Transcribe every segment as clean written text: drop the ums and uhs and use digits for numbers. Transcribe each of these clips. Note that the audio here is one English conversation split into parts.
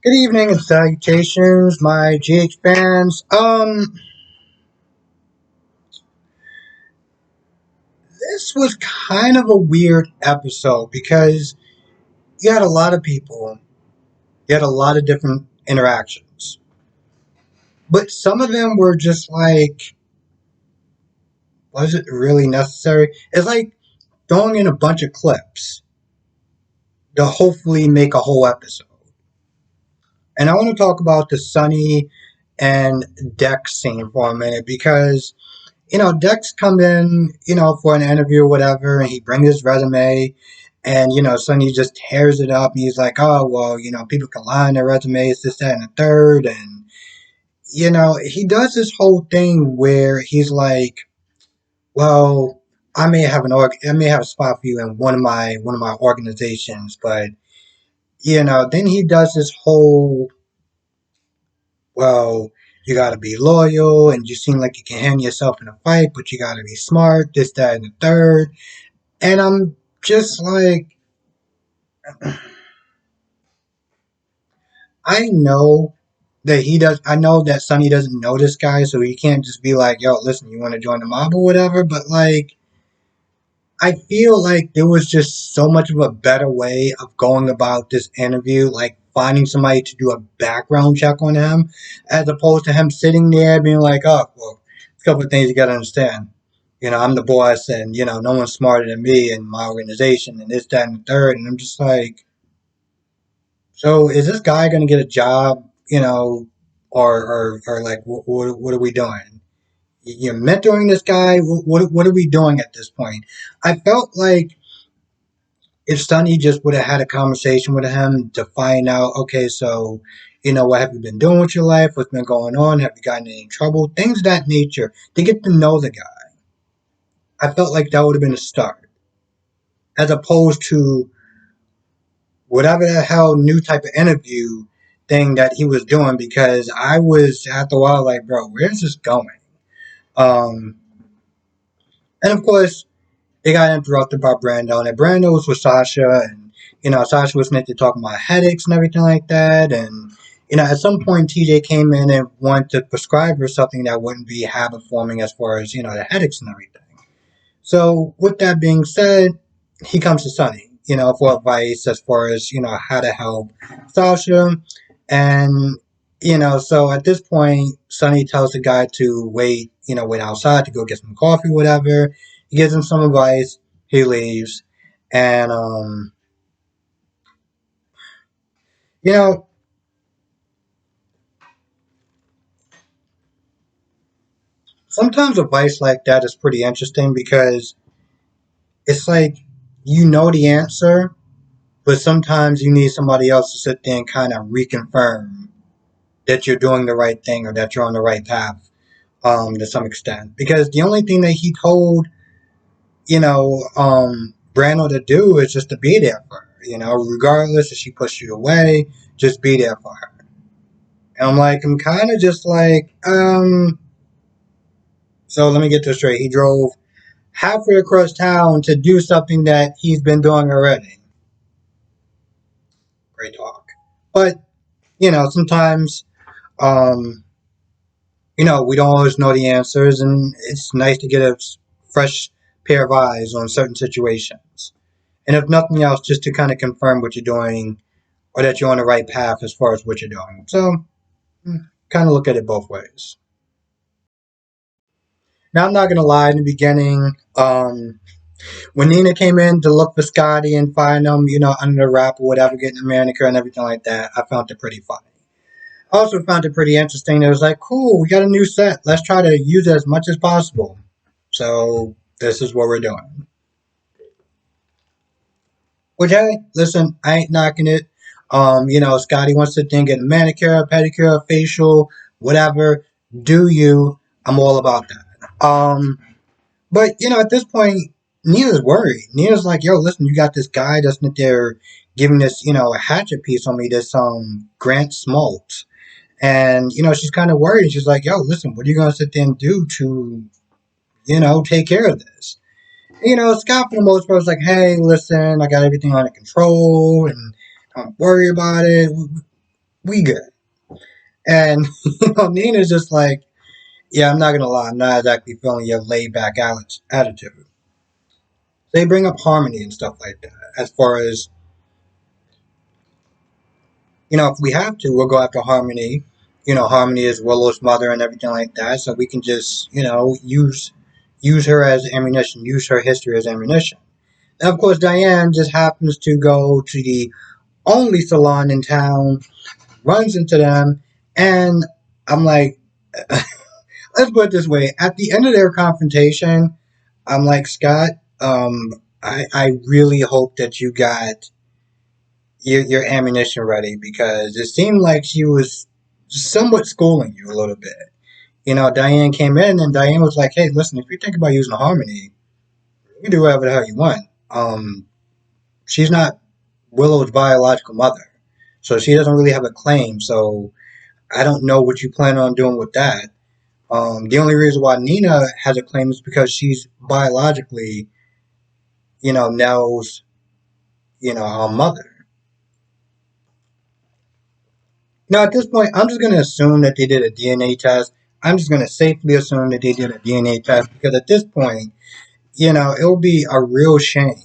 Good evening and salutations, my GH fans. This was kind of a weird episode because you had a lot of people, you had a lot of different interactions, but some of them were just like, was it really necessary? It's like throwing in a bunch of clips to hopefully make a whole episode. And I want to talk about the Sunny and Dex scene for a minute because Dex come in, for an interview or whatever, and he brings his resume, and Sonny just tears it up, and he's like, "Oh, well, people can lie on their resumes, this, that, and the third," and he does this whole thing where he's like, "Well, I may have a spot for you in one of my organizations, but then he does this whole well, you gotta be loyal and you seem like you can handle yourself in a fight, but you gotta be smart, this, that, and the third. And I'm just like, I know I know that Sonny doesn't know this guy, so he can't just be like, yo, listen, you wanna join the mob or whatever, but like, I feel like there was just so much of a better way of going about this interview, like finding somebody to do a background check on him, as opposed to him sitting there being like, oh, well, a couple of things you gotta understand. I'm the boss, and no one's smarter than me in my organization, and this, that, and the third. And I'm just like, so is this guy gonna get a job? Or like, what are we doing? You're mentoring this guy. What are we doing at this point? I felt like if Sonny just would have had a conversation with him to find out, okay, so what have you been doing with your life? What's been going on? Have you gotten in any trouble? Things of that nature to get to know the guy. I felt like that would have been a start, as opposed to whatever the hell new type of interview thing that he was doing. Because I was after a while like, bro, where's this going? Um, and of course, they got interrupted by Brando, and Brando was with Sasha, and Sasha was meant to talk about headaches and everything like that, and at some point TJ came in and wanted to prescribe her something that wouldn't be habit forming as far as the headaches and everything. So with that being said, he comes to Sonny, for advice as far as how to help Sasha, and so at this point, Sonny tells the guy to wait outside to go get some coffee, whatever. He gives him some advice. He leaves, and you know, sometimes advice like that is pretty interesting because it's like the answer, but sometimes you need somebody else to sit there and kind of reconfirm that you're doing the right thing or that you're on the right path, to some extent. Because the only thing that he told Brando to do is just to be there for her. Regardless if she pushed you away, just be there for her. And I'm kind of just like, so let me get this straight. He drove halfway across town to do something that he's been doing already. Great talk. But, sometimes, um, we don't always know the answers, and it's nice to get a fresh pair of eyes on certain situations. And if nothing else, just to kind of confirm what you're doing or that you're on the right path as far as what you're doing. So, kind of look at it both ways. Now, I'm not going to lie, in the beginning, when Nina came in to look for Scotty and find him, under the wrap or whatever, getting a manicure and everything like that, I found it pretty funny. I also found it pretty interesting. It was like, cool, we got a new set. Let's try to use it as much as possible. So, this is what we're doing. Which, hey, listen, I ain't knocking it. Scotty wants to think get a manicure, pedicure, facial, whatever. Do you? I'm all about that. But at this point, Nina's worried. Nina's like, "Yo, listen, you got this guy that's not there giving this, a hatchet piece on me. This Grant Smoltz, and she's kind of worried. She's like, "Yo, listen, what are you gonna sit there and do to, take care of this?" Scott for the most part was like, "Hey, listen, I got everything under control, and don't worry about it. We good. And Nina's just like, yeah, I'm not gonna lie, I'm not exactly feeling your laid back attitude. They bring up Harmony and stuff like that. As far as if we have to, we'll go after Harmony. Harmony is Willow's mother and everything like that, so we can just use her as ammunition, use her history as ammunition. And of course, Diane just happens to go to the only salon in town, runs into them, and I'm like, let's put it this way: at the end of their confrontation, I'm like, Scott, I really hope that you got your ammunition ready because it seemed like she was somewhat schooling you a little bit. Diane came in and Diane was like, "Hey, listen, if you think about using Harmony, you can do whatever the hell you want. She's not Willow's biological mother, so she doesn't really have a claim. So I don't know what you plan on doing with that. The only reason why Nina has a claim is because she's biologically, Nell's, our mother. Now, at this point, I'm just going to assume that they did a DNA test. I'm just going to safely assume that they did a DNA test because at this point, it'll be a real shame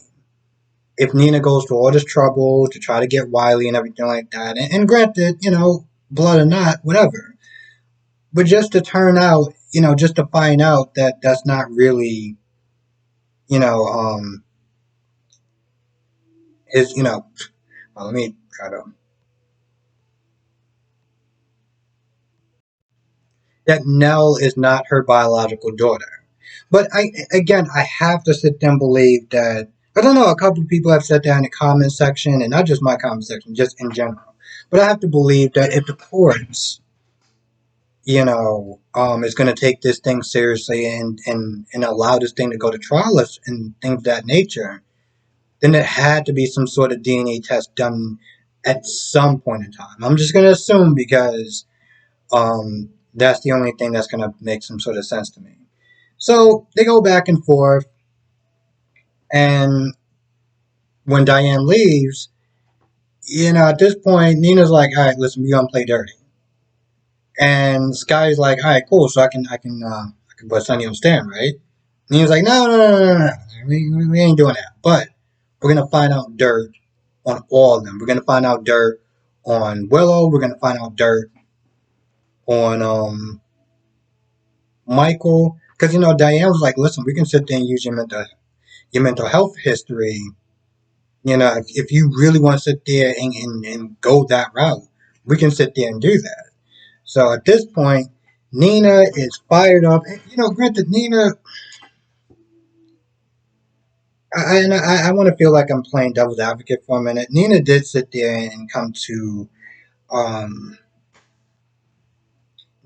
if Nina goes to all this trouble to try to get Wiley and everything like that. And granted, blood or not, whatever. But just to turn out, just to find out that that's not really, you know, his, well, let me try to that Nell is not her biological daughter. But I have to sit there and believe that I don't know. A couple of people have said that in the comment section, and not just my comment section, just in general. But I have to believe that if the courts, is going to take this thing seriously and allow this thing to go to trial and things of that nature, then there had to be some sort of DNA test done at some point in time. I'm just going to assume because that's the only thing that's going to make some sort of sense to me. So they go back and forth, and when Diane leaves, at this point, Nina's like, "All right, listen, we gonna play dirty," and Sky's like, "All right, cool, so I can put Sunny on stand, right?" Nina's like, "No, no, no, no, no, no. We ain't doing that, but we're gonna find out dirt on all of them. We're gonna find out dirt on Willow. We're gonna find out dirt on Michael." Because Diane was like, "Listen, we can sit there and use your mental health history. If you really want to sit there and go that route, we can sit there and do that." So at this point, Nina is fired up. And, granted, Nina, I want to feel like I'm playing devil's advocate for a minute. Nina did sit there and come to um,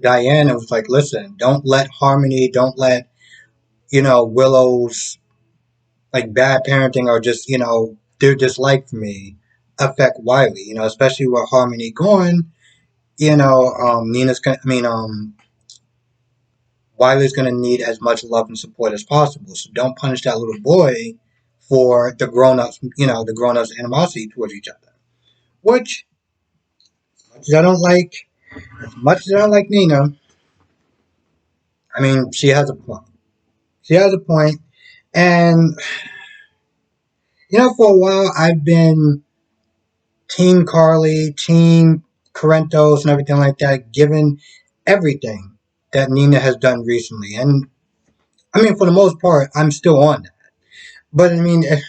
Diane and was like, listen, don't let Harmony, don't let, Willow's like bad parenting or just, their dislike for me affect Wiley, especially with Harmony gone. Nina's gonna, I mean, Wiley's gonna need as much love and support as possible. So don't punish that little boy for the grown ups' animosity towards each other. Which, as much as I don't like, as much as I don't like Nina, I mean, she has a point. She has a point, and for a while I've been Team Carly, Team Corinthos, and everything like that, given everything that Nina has done recently. And I mean, for the most part, I'm still on that. But I mean, if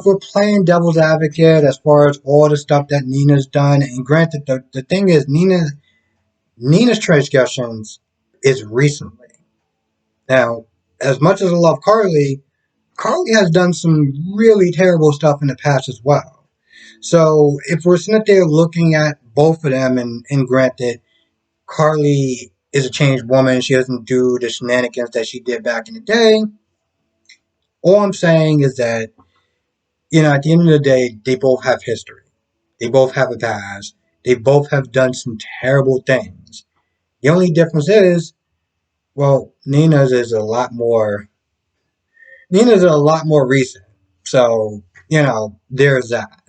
we're playing devil's advocate as far as all the stuff that Nina's done, and granted, the thing is, Nina's transgressions is recently. Now, as much as I love Carly, Carly has done some really terrible stuff in the past as well. So if we're sitting there looking at both of them, and granted, Carly is a changed woman, she doesn't do the shenanigans that she did back in the day. All I'm saying is that, at the end of the day, they both have history. They both have a past. They both have done some terrible things. The only difference is, well, Nina's a lot more recent. So, there's that.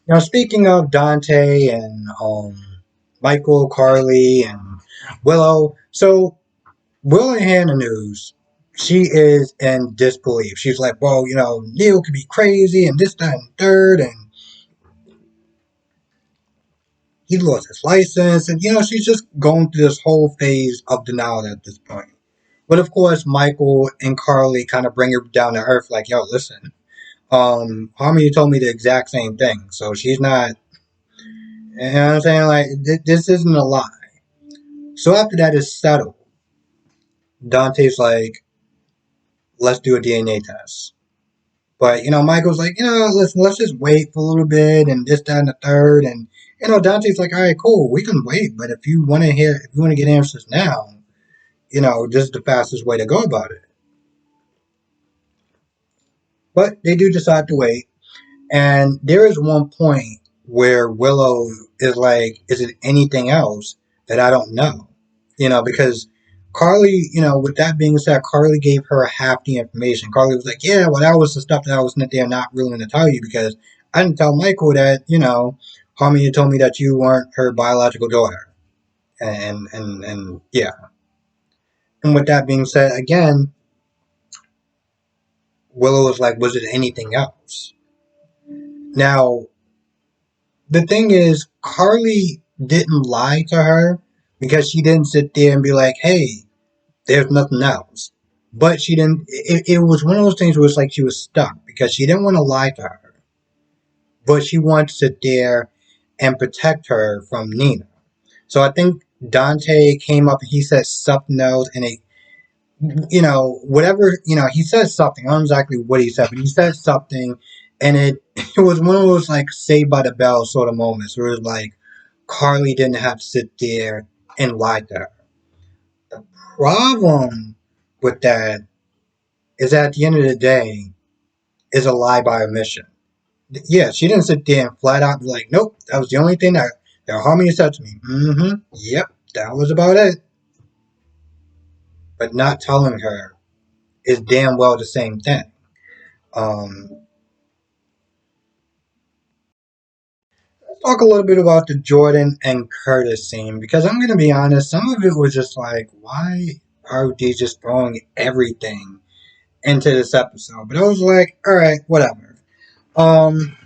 Now, speaking of Dante and Michael, Carly, and Willow, so Willow in the news, she is in disbelief. She's like, well, Neil could be crazy and this, that, and third, and he lost his license, and she's just going through this whole phase of denial at this point. But of course, Michael and Carly kind of bring her down to earth, like, yo, listen, Harmony told me the exact same thing, so she's not, you know what I'm saying? Like, this isn't a lie. So after that is settled, Dante's like, let's do a DNA test. But, Michael's like, listen, let's just wait for a little bit and this, that, and the third. And, Dante's like, all right, cool, we can wait. But if you want to get answers now, this is the fastest way to go about it. But they do decide to wait. And there is one point where Willow is like, is it anything else that I don't know? Because Carly, with that being said, Carly gave her half the information. Carly was like, yeah, well, that was the stuff that I was there not willing to tell you because I didn't tell Michael that, Harmony told me that you weren't her biological daughter. And yeah. And with that being said, again, Willow was like, was it anything else? Now, the thing is, Carly didn't lie to her because she didn't sit there and be like, hey, there's nothing else. But she didn't, it was one of those things where it's like she was stuck because she didn't want to lie to her. But she wanted to sit there and protect her from Nina. So I think Dante came up and he said something else and it, whatever, he said something. I don't know exactly what he said, but he said something and it was one of those like Saved by the Bell sort of moments where it was like Carly didn't have to sit there and lie to her. The problem with that is at the end of the day is a lie by omission. Yeah, she didn't sit there and flat out be like, nope, that was the only thing that Harmony said to me. Mm-hmm. Yep, that was about it. But not telling her is damn well the same thing. Um, let's talk a little bit about the Jordan and Curtis scene because I'm gonna be honest, some of it was just like, why are they just throwing everything into this episode? But I was like, all right, whatever. Um,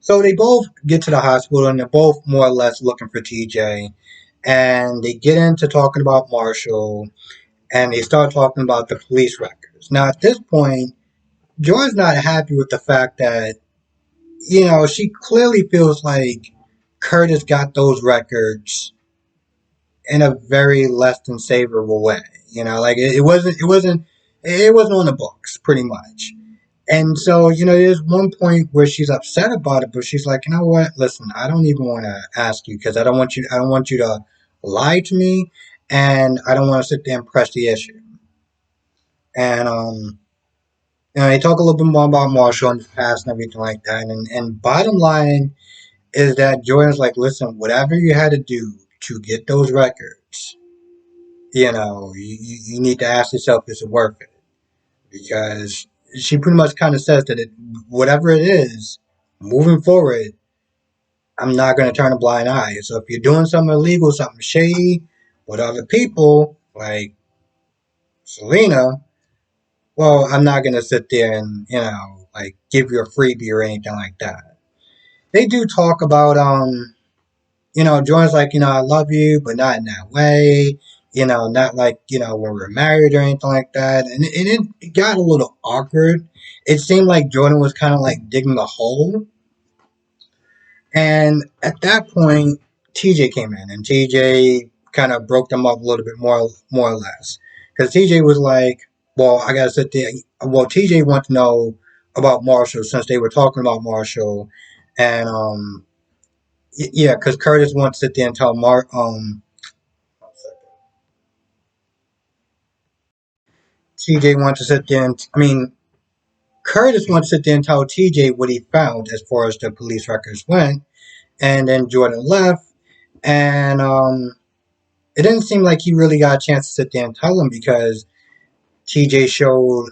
so they both get to the hospital and they're both more or less looking for TJ. And they get into talking about Marshall and they start talking about the police records. Now, at this point, Joy's not happy with the fact that, she clearly feels like Curtis got those records in a very less than favorable way. Like it wasn't on the books, pretty much. And so, there's one point where she's upset about it, but she's like, you know what? Listen, I don't even want to ask you because I don't want you to lie to me, and I don't want to sit there and press the issue. And they talk a little bit more about Marshall and his past and everything like that. And bottom line is that Jordan's like, listen, whatever you had to do to get those records, you need to ask yourself, is it worth it? Because she pretty much kind of says that whatever it is, moving forward, I'm not going to turn a blind eye. So if you're doing something illegal, something shady with other people, like Selena, well, I'm not going to sit there and, like give you a freebie or anything like that. They do talk about, Jordan's like, I love you, but not in that way. Not like, when we were married or anything like that. And it got a little awkward. It seemed like Jordan was kind of like digging a hole. And at that point, TJ came in and TJ kind of broke them up a little bit more or less. Because TJ was like, well, I got to sit there. Well, TJ wanted to know about Marshall since they were talking about Marshall. And, yeah, because Curtis wanted to sit there and tell TJ wanted to sit there and, I mean, Curtis wanted to sit there and tell TJ what he found as far as the police records went. And then Jordan left. And it didn't seem like he really got a chance to sit there and tell him because TJ showed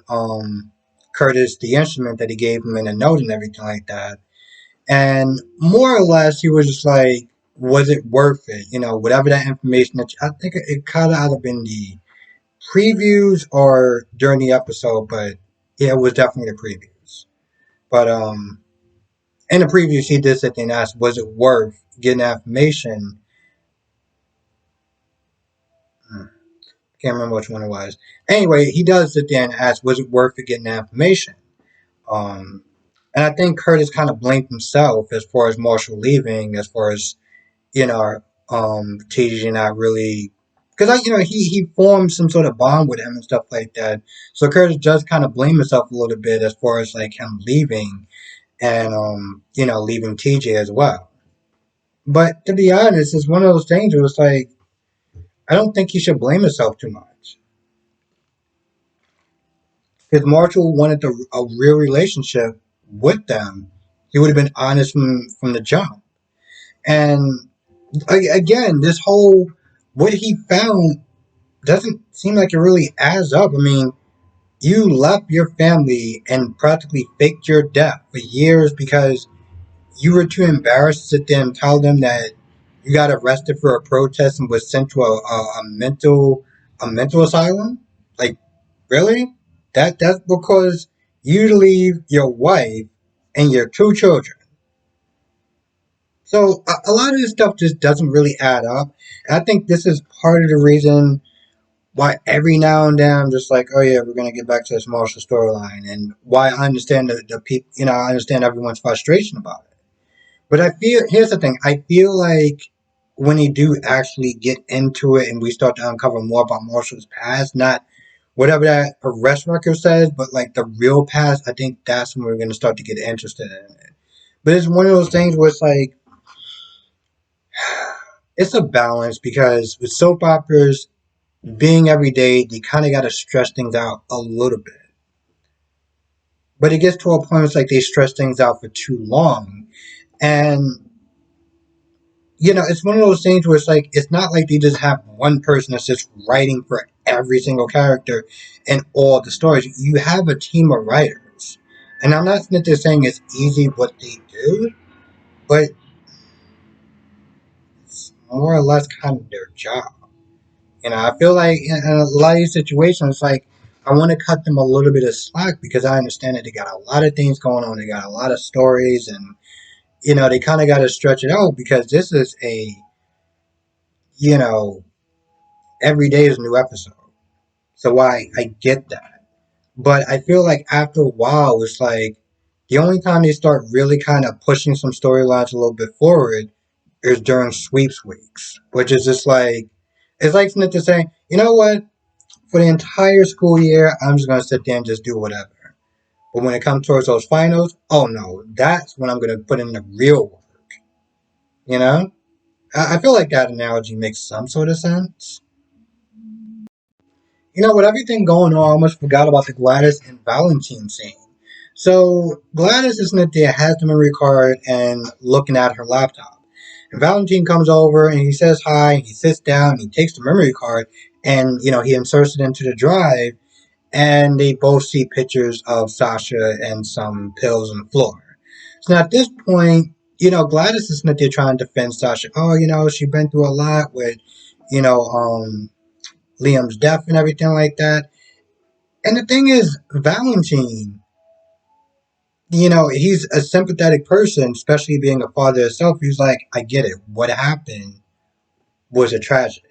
Curtis the instrument that he gave him in a note and everything like that. And more or less, he was just like, was it worth it? Whatever that information that I think it kind of either been the previews or during the episode, but yeah, it was definitely the previews. But in the previews, he did sit there and ask, was it worth getting that information? Can't remember which one it was. Anyway, he does sit there and ask, was it worth it getting that information? Um, and I think Curtis kind of blamed himself as far as Marshall leaving, as far as TJ not really, because he formed some sort of bond with him and stuff like that. So Curtis does kind of blame himself a little bit as far as like him leaving and leaving TJ as well. But to be honest, it's one of those things where it's like I don't think he should blame himself too much. If Marshall wanted a real relationship with them, he would have been honest from the jump. And again, this whole what he found doesn't seem like it really adds up. I mean, you left your family and practically faked your death for years because you were too embarrassed to sit there and tell them that you got arrested for a protest and was sent to a mental asylum. Like, really? That's because you leave your wife and your two children. So a lot of this stuff just doesn't really add up. And I think this is part of the reason why every now and then I'm just like, oh yeah, we're gonna get back to this Marshall storyline, and why I understand the people, I understand everyone's frustration about it. But I feel here's the thing, I feel like when they do actually get into it and we start to uncover more about Marshall's past, not whatever that arrest record says, but like the real past, I think that's when we're gonna start to get interested in it. But it's one of those things where it's like it's a balance because with soap operas being every day, they kind of got to stretch things out a little bit. But it gets to a point where it's like they stretch things out for too long. And, it's one of those things where it's like, it's not like they just have one person that's just writing for every single character in all the stories. You have a team of writers. And I'm not saying it's easy what they do, but it's more or less kind of their job. I feel like in a lot of these situations, it's like I want to cut them a little bit of slack because I understand that they got a lot of things going on. They got a lot of stories, and they kind of got to stretch it out because this is you know, every day is a new episode. So I get that, but I feel like after a while, it's like the only time they start really kind of pushing some storylines a little bit forward is during sweeps weeks, which is just like it's like Smith to say, you know what? For the entire school year, I'm just gonna sit there and just do whatever. But when it comes towards those finals, oh no, that's when I'm gonna put in the real work. You know, I feel like that analogy makes some sort of sense. With everything going on, I almost forgot about the Gladys and Valentine scene. So Gladys is sitting there, has the memory card, and looking at her laptop. And Valentine comes over and he says hi. And he sits down. And he takes the memory card and he inserts it into the drive and they both see pictures of Sasha and some pills on the floor. So now at this point, Gladys is not there trying to defend Sasha. Oh, she's been through a lot with, you know, um, Liam's death and everything like that. And the thing is, Valentine, he's a sympathetic person, especially being a father himself. He's like, I get it. What happened was a tragedy.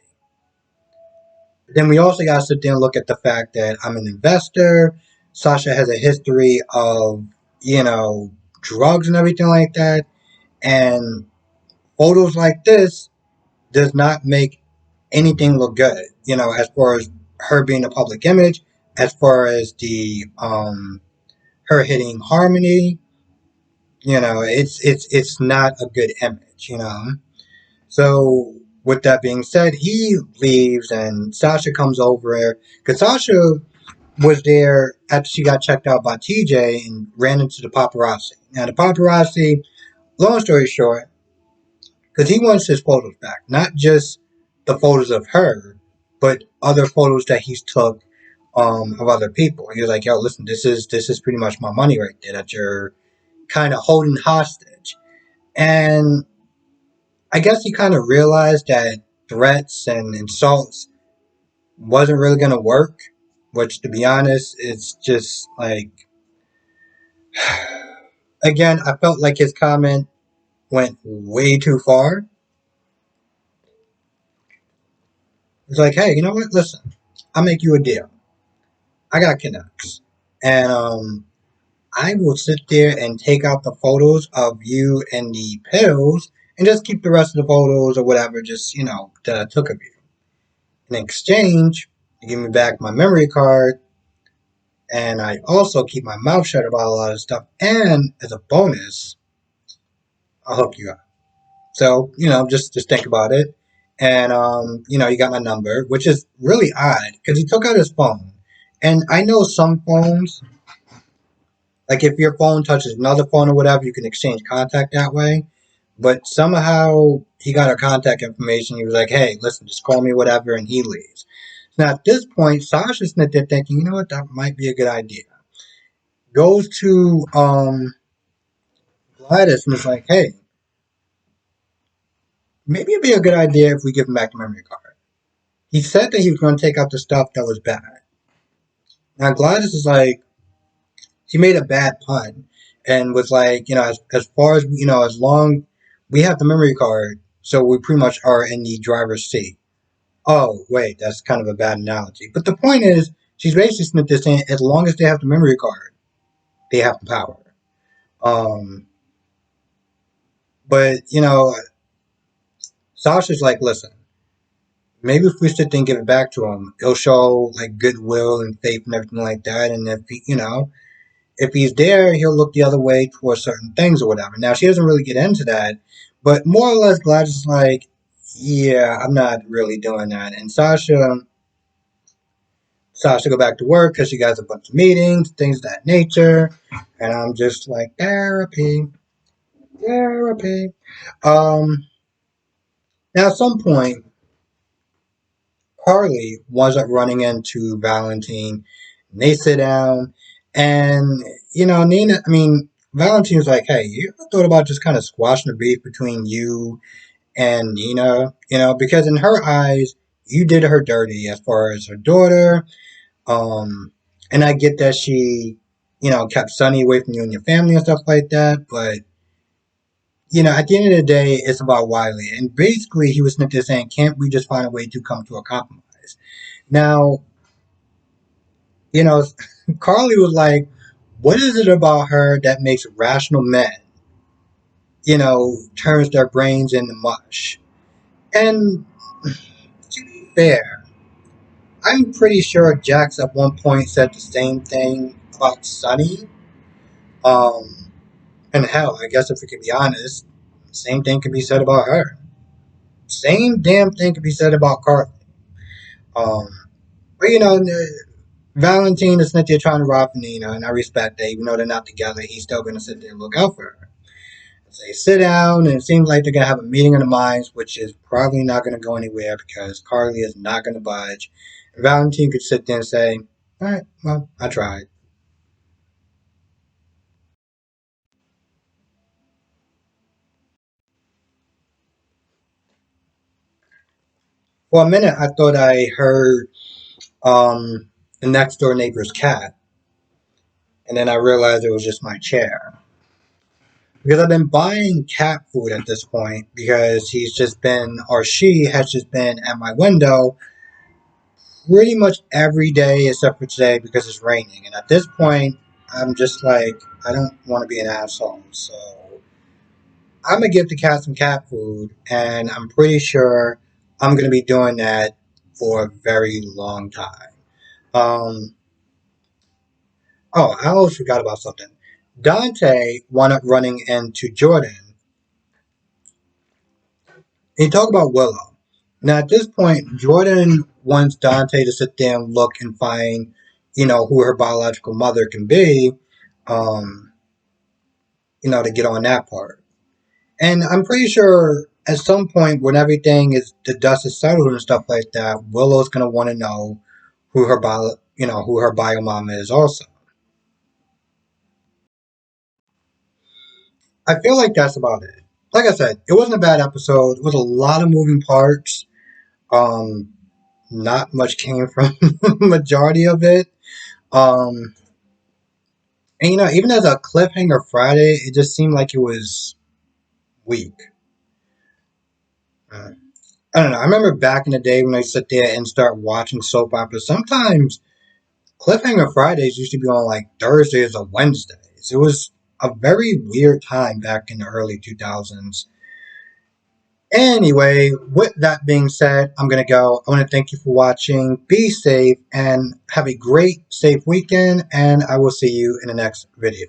Then we also got to sit there and look at the fact that I'm an investor. Sasha has a history of, you know, drugs and everything like that. And photos like this does not make anything look good, as far as her being a public image, as far as the her hitting Harmony, it's not a good image. So with that being said, he leaves and Sasha comes over because Sasha was there after she got checked out by TJ and ran into the paparazzi. Now the paparazzi, long story short, because he wants his photos back, not just the photos of her, but other photos that he's took of other people. He was like, "Yo, listen, this is pretty much my money right there that you're kind of holding hostage." And I guess he kind of realized that threats and insults wasn't really going to work, which to be honest, it's just like, again, I felt like his comment went way too far. It's like, hey, you know what? Listen, I'll make you a deal. I got Canucks. And I will sit there and take out the photos of you and the pills and just keep the rest of the photos or whatever, just, that I took of you. In exchange, you give me back my memory card, and I also keep my mouth shut about a lot of stuff. And as a bonus, I'll hook you up. So, just think about it. And, you got my number, which is really odd because he took out his phone. And I know some phones, like if your phone touches another phone or whatever, you can exchange contact that way. But somehow he got our contact information. He was like, hey, listen, just call me whatever, and he leaves. Now at this point, Sasha's sitting there thinking, you know what, that might be a good idea. Goes to Gladys and is like, hey, maybe it'd be a good idea if we give him back the memory card. He said that he was going to take out the stuff that was bad. Now Gladys is like, she made a bad pun and was like, as far as, as long we have the memory card, so we pretty much are in the driver's seat. Oh, wait, that's kind of a bad analogy. But the point is, she's basically saying, as long as they have the memory card, they have the power. Um, but, Sasha's like, listen, maybe if we sit there and give it back to him, he'll show, like, goodwill and faith and everything like that. And if, if he's there, he'll look the other way towards certain things or whatever. Now, she doesn't really get into that, but more or less, Gladys is like, yeah, I'm not really doing that. And Sasha go back to work because she got a bunch of meetings, things of that nature. And I'm just like, therapy, therapy. Um, Now, at some point, Carly winds up running into Valentine. And they sit down, and Nina. I mean, Valentine's like, "Hey, you ever thought about just kind of squashing the beef between you and Nina? Because in her eyes, you did her dirty as far as her daughter. Um, and I get that she, kept Sonny away from you and your family and stuff like that, but." At the end of the day, it's about Wiley. And basically, he was sitting there saying, can't we just find a way to come to a compromise? Now, you know, Carly was like, what is it about her that makes rational men, turns their brains into mush? And to be fair, I'm pretty sure Jax at one point said the same thing about Sonny. Um, and hell, I guess if we can be honest, same thing can be said about her. Same damn thing can be said about Carly. Um, but Valentine is not there trying to rob Nina, and I respect that. Even though they're not together, he's still going to sit there and look out for her. So they sit down, and it seems like they're going to have a meeting of the minds, which is probably not going to go anywhere because Carly is not going to budge. And Valentine could sit there and say, all right, well, I tried. For a minute, I thought I heard the next door neighbor's cat, and then I realized it was just my chair. Because I've been buying cat food at this point because he's just been, or she has just been at my window pretty much every day except for today because it's raining. And at this point, I'm just like, I don't want to be an asshole. So I'm going to give the cat some cat food, and I'm pretty sure I'm going to be doing that for a very long time. Um, oh, I almost forgot about something. Dante wound up running into Jordan. And you talk about Willow. Now, at this point, Jordan wants Dante to sit there and look and find, who her biological mother can be, um, to get on that part. And I'm pretty sure at some point, when everything is, the dust is settled and stuff like that, Willow's going to want to know who her bio mom is also. I feel like that's about it. like I said, it wasn't a bad episode. It was a lot of moving parts. Um, Not much came from the majority of it. Um, and even as a cliffhanger Friday, it just seemed like it was weak. Uh, I don't know. I remember back in the day when I sit there and start watching soap operas. Sometimes cliffhanger Fridays used to be on like Thursdays or Wednesdays. It was a very weird time back in the early 2000s. Anyway, with that being said, I'm going to go. I want to thank you for watching. Be safe and have a great, safe weekend. And I will see you in the next video.